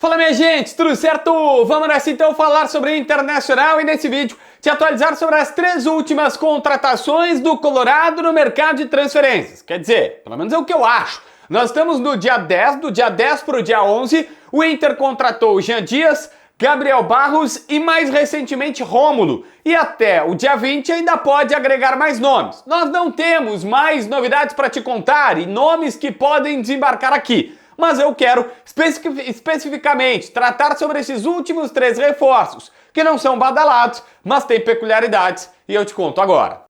Fala minha gente, tudo certo? Vamos nessa então falar sobre o Internacional e nesse vídeo te atualizar sobre as 3 últimas contratações do Colorado no mercado de transferências. Quer dizer, pelo menos é o que eu acho. Nós estamos no dia 10, do dia 10 para o dia 11, o Inter contratou Jean Dias, Gabriel Barros e mais recentemente Rômulo. E até o dia 20 ainda pode agregar mais nomes. Nós não temos mais novidades para te contar e nomes que podem desembarcar aqui. Mas eu quero especificamente tratar sobre esses últimos 3 reforços, que não são badalados, mas têm peculiaridades, e eu te conto agora.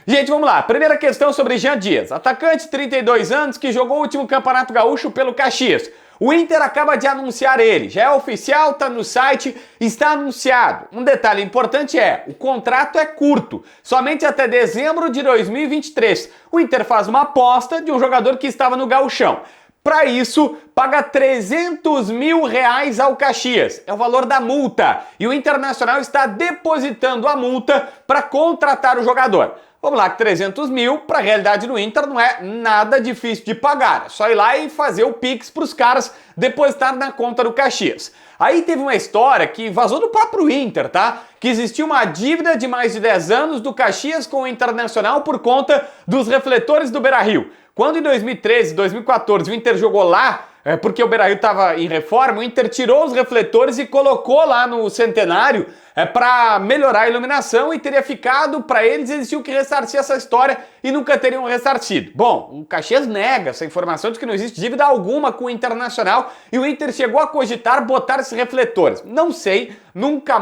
Gente, vamos lá. Primeira questão sobre Jean Dias, atacante, 32 anos, que jogou o último Campeonato Gaúcho pelo Caxias. O Inter acaba de anunciar ele, já é oficial, está no site, está anunciado. Um detalhe importante é, o contrato é curto, somente até dezembro de 2023. O Inter faz uma aposta de um jogador que estava no Gauchão. Para isso, paga 300 mil reais ao Caxias, é o valor da multa. E o Internacional está depositando a multa para contratar o jogador. Vamos lá, que 300 mil, para a realidade do Inter, não é nada difícil de pagar. É só ir lá e fazer o Pix para os caras depositar na conta do Caxias. Aí teve uma história que vazou do próprio Inter, tá? Que existia uma dívida de mais de 10 anos do Caxias com o Internacional por conta dos refletores do Beira-Rio. Quando em 2013, 2014 o Inter jogou lá, porque o Beira-Rio estava em reforma, o Inter tirou os refletores e colocou lá no Centenário para melhorar a iluminação e teria ficado para eles, eles tinham que ressarcir essa história e nunca teriam ressarcido. Bom, o Caxias nega essa informação de que não existe dívida alguma com o Internacional e o Inter chegou a cogitar botar esses refletores. Não sei, nunca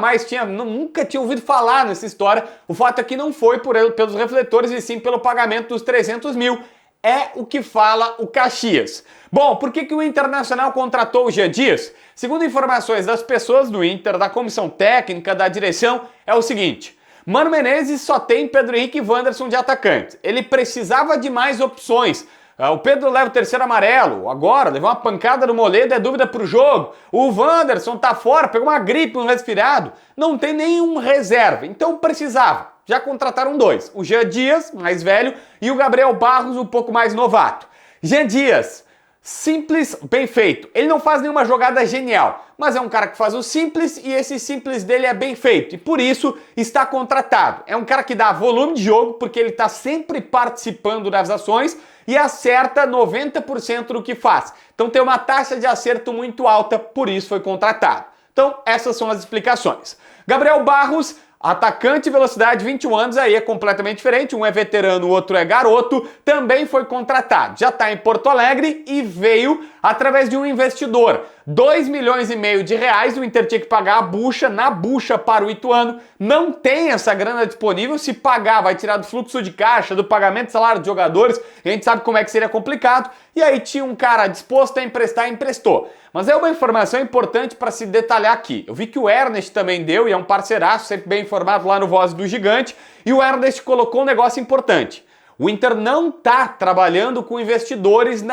tinha ouvido falar nessa história. O fato é que não foi pelos refletores e sim pelo pagamento dos 300 mil. É o que fala o Caxias. Bom, por que o Internacional contratou o Jean Dias? Segundo informações das pessoas do Inter, da comissão técnica, da direção, é o seguinte: Mano Menezes só tem Pedro Henrique e Wanderson de atacantes. Ele precisava de mais opções. O Pedro leva o terceiro amarelo, agora levou uma pancada no Moledo, é dúvida pro jogo. O Wanderson tá fora, pegou uma gripe, um resfriado, não tem nenhum reserva, então precisava. Já contrataram 2, o Jean Dias, mais velho, e o Gabriel Barros, um pouco mais novato. Jean Dias, simples, bem feito. Ele não faz nenhuma jogada genial, mas é um cara que faz o simples e esse simples dele é bem feito e por isso está contratado. É um cara que dá volume de jogo porque ele está sempre participando das ações e acerta 90% do que faz. Então tem uma taxa de acerto muito alta, por isso foi contratado. Então essas são as explicações. Gabriel Barros, atacante, velocidade, 21 anos, aí é completamente diferente, um é veterano, o outro é garoto, também foi contratado, já está em Porto Alegre e veio através de um investidor. 2,5 milhões de reais, o Inter tinha que pagar a bucha, na bucha para o Ituano, não tem essa grana disponível, se pagar vai tirar do fluxo de caixa, do pagamento de salário de jogadores, a gente sabe como é que seria complicado, e aí tinha um cara disposto a emprestar, emprestou. Mas é uma informação importante para se detalhar aqui. Eu vi que o Ernest também deu, e é um parceiraço, sempre bem informado lá no Voz do Gigante, e o Ernest colocou um negócio importante. O Inter não está trabalhando com investidores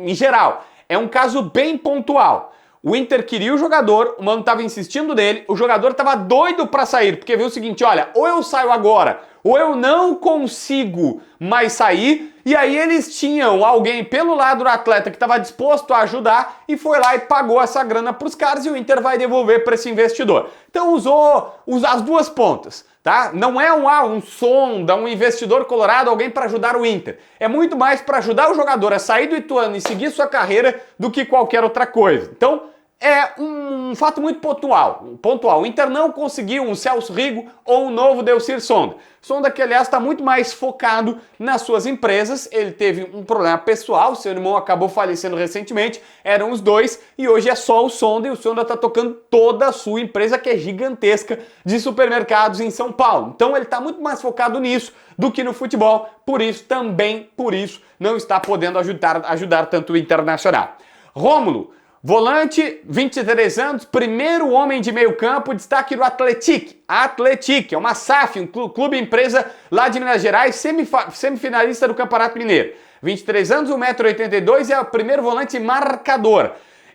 em geral. É um caso bem pontual. O Inter queria o jogador, o Mano estava insistindo nele, o jogador estava doido para sair, porque viu o seguinte, olha, ou eu saio agora, ou eu não consigo mais sair, e aí eles tinham alguém pelo lado do atleta que estava disposto a ajudar e foi lá e pagou essa grana para os caras e o Inter vai devolver para esse investidor. Então usou as duas pontas, tá? Não é um sonda, um investidor colorado, alguém para ajudar o Inter. É muito mais para ajudar o jogador a sair do Ituano e seguir sua carreira do que qualquer outra coisa. Então é um fato muito pontual. O Inter não conseguiu um Celso Rigo ou um novo Delcir Sonda. Sonda que, aliás, está muito mais focado nas suas empresas. Ele teve um problema pessoal, seu irmão acabou falecendo recentemente, eram os dois, e hoje é só o Sonda, e o Sonda está tocando toda a sua empresa, que é gigantesca, de supermercados em São Paulo. Então ele está muito mais focado nisso do que no futebol, por isso, não está podendo ajudar tanto o Internacional. Rômulo, volante, 23 anos, primeiro homem de meio campo, destaque do Atlético. Atlético, é uma SAF, um clube empresa lá de Minas Gerais, semifinalista do Campeonato Mineiro. 23 anos, 1,82 m e é o primeiro volante marcador.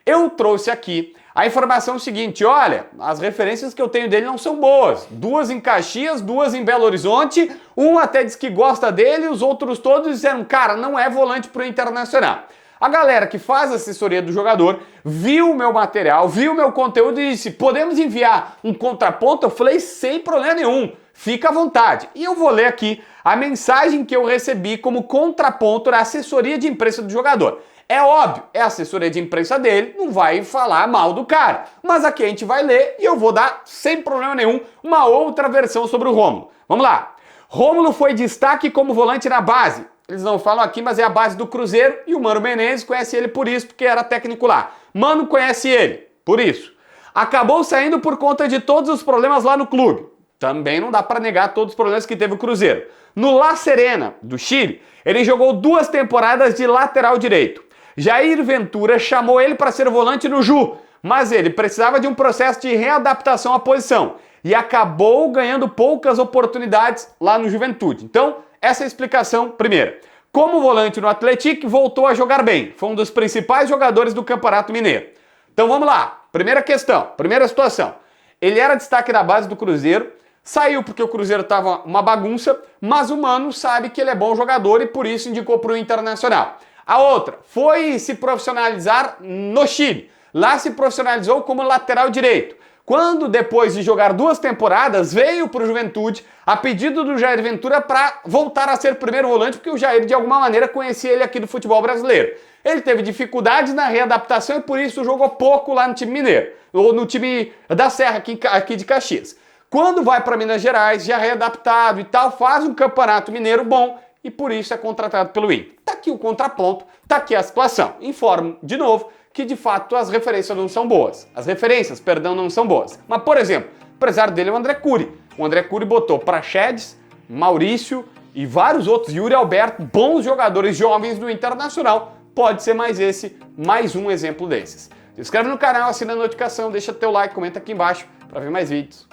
Eu trouxe aqui A informação é o seguinte, olha, as referências que eu tenho dele não são boas. 2 em Caxias, 2 em Belo Horizonte, um até diz que gosta dele, os outros todos disseram, cara, não é volante pro Internacional. A galera que faz assessoria do jogador viu o meu material, viu o meu conteúdo e disse, podemos enviar um contraponto? Eu falei, sem problema nenhum, fica à vontade. E eu vou ler aqui a mensagem que eu recebi como contraponto da assessoria de imprensa do jogador. É óbvio, é a assessoria de imprensa dele, não vai falar mal do cara. Mas aqui a gente vai ler e eu vou dar, sem problema nenhum, uma outra versão sobre o Rômulo. Vamos lá. Rômulo foi destaque como volante na base. Eles não falam aqui, mas é a base do Cruzeiro e o Mano Menezes conhece ele por isso, porque era técnico lá. Mano conhece ele, por isso. Acabou saindo por conta de todos os problemas lá no clube. Também não dá para negar todos os problemas que teve o Cruzeiro. No La Serena, do Chile, ele jogou 2 temporadas de lateral direito. Jair Ventura chamou ele para ser volante no Ju, mas ele precisava de um processo de readaptação à posição e acabou ganhando poucas oportunidades lá no Juventude. Então, essa é a explicação primeira. Como volante no Atlético, voltou a jogar bem. Foi um dos principais jogadores do Campeonato Mineiro. Então vamos lá. Primeira questão, primeira situação. Ele era destaque da base do Cruzeiro, saiu porque o Cruzeiro estava uma bagunça, mas o Mano sabe que ele é bom jogador e por isso indicou para o Internacional. A outra, foi se profissionalizar no Chile. Lá se profissionalizou como lateral direito. Quando, depois de jogar 2 temporadas, veio para o Juventude a pedido do Jair Ventura para voltar a ser primeiro volante, porque o Jair, de alguma maneira, conhecia ele aqui do futebol brasileiro. Ele teve dificuldades na readaptação e por isso jogou pouco lá no time mineiro, ou no time da Serra, aqui de Caxias. Quando vai para Minas Gerais, já readaptado e tal, faz um campeonato mineiro bom e por isso é contratado pelo Inter. Tá aqui o contraponto, tá aqui a situação. Informo de novo que de fato as referências não são boas. As referências, perdão, não são boas. Mas, por exemplo, o empresário dele é o André Cury. O André Cury botou Praxedes, Maurício e vários outros, Yuri Alberto, bons jogadores jovens do Internacional. Pode ser mais um exemplo desses. Se inscreve no canal, assina a notificação, deixa teu like, comenta aqui embaixo para ver mais vídeos.